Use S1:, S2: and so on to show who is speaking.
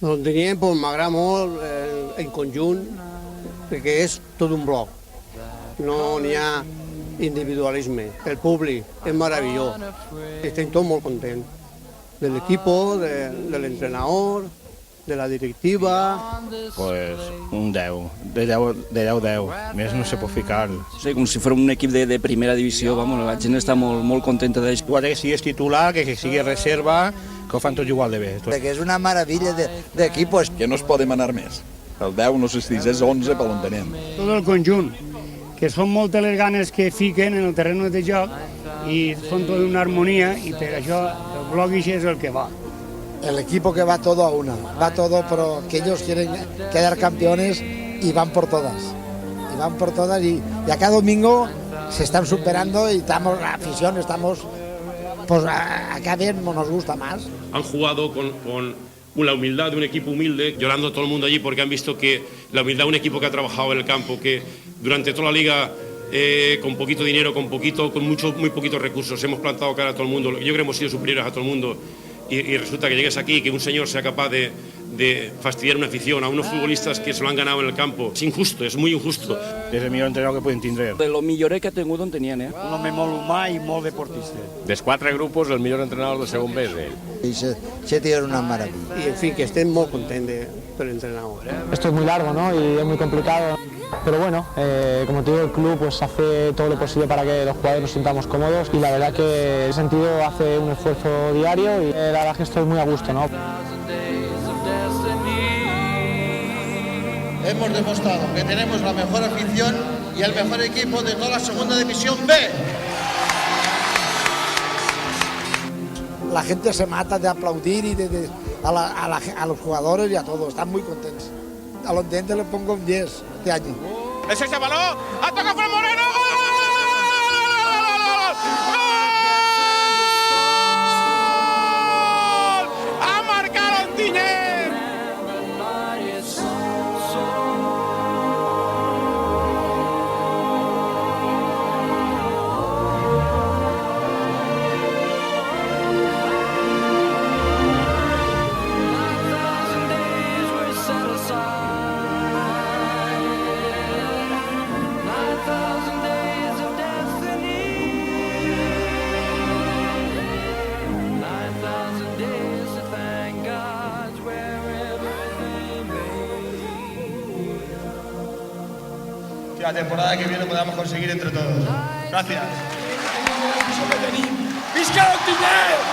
S1: L'Ontinyent pues, m'agrada molt en conjunt, perquè és tot un bloc. No n'hi ha individualisme. El públic és meravellós. Estem tots molt contents. De l'equip, de l'entrenador, de la directiva.
S2: Pues un 10, de 10 a 10, més no se pot ficar.
S3: Sí, com si fos un equip de primera divisió, vamos, la gent està molt contenta d'això.
S2: Igual que sigues titular, que sigui reserva, que ho fan tots igual de bé.
S4: Que és una meravella d'equipos.
S5: Que no es podem anar més. El 10, no sé si és 11, per l'entenem.
S6: Tot el conjunt, que són moltes les ganes que fiquen en el terreny de joc i són tota una harmonia i per això el bloc és el que va.
S4: El equipo que va todo a una, va todo, pero que ellos quieren quedar campeones y van por todas. Y van por todas y a cada domingo se están superando y estamos, la afición, estamos, pues a cada vez nos gusta más.
S7: Han jugado con la humildad de un equipo humilde, llorando todo el mundo allí porque han visto que la humildad de un equipo que ha trabajado en el campo, que durante toda la liga con poquito dinero, con muy poquitos recursos, hemos plantado cara a todo el mundo. Yo creo que hemos sido superiores a todo el mundo. Y resulta que llegues aquí y que un señor sea capaz de fastidiar una afición a unos futbolistas que se lo han ganado en el campo. Es injusto, es muy injusto.
S2: És el millor entrenador que poden tindre.
S3: De lo millorer que ha tingut Ontinyent,
S6: Un home molt humà i molt deportista.
S8: Dels 4 grupos, el millor entrenador del segon B és ell.
S4: Y se tiene una maravilla.
S1: I, en fi, que estem molt contents per l'entrenador.
S9: Esto es muy largo, ¿no? Y es muy complicado. Pero bueno, como te digo, el club pues hace todo lo posible para que los jugadores nos sintamos cómodos y la verdad que en ese sentido hace un esfuerzo diario y la verdad que estoy muy a gusto, ¿no?
S10: Hemos demostrado que tenemos la mejor afición y el mejor equipo de toda la segunda división B.
S4: La gente se mata de aplaudir y a los jugadores y a todos, están muy contentos. A los dientes le pongo un 10 este año.
S2: És ese baló, ha tocat per Moreno! Gol! Ha marcat Ontinyent!
S10: Que la temporada que viene podamos conseguir entre todos. Gracias.
S2: Visca Ontinyent!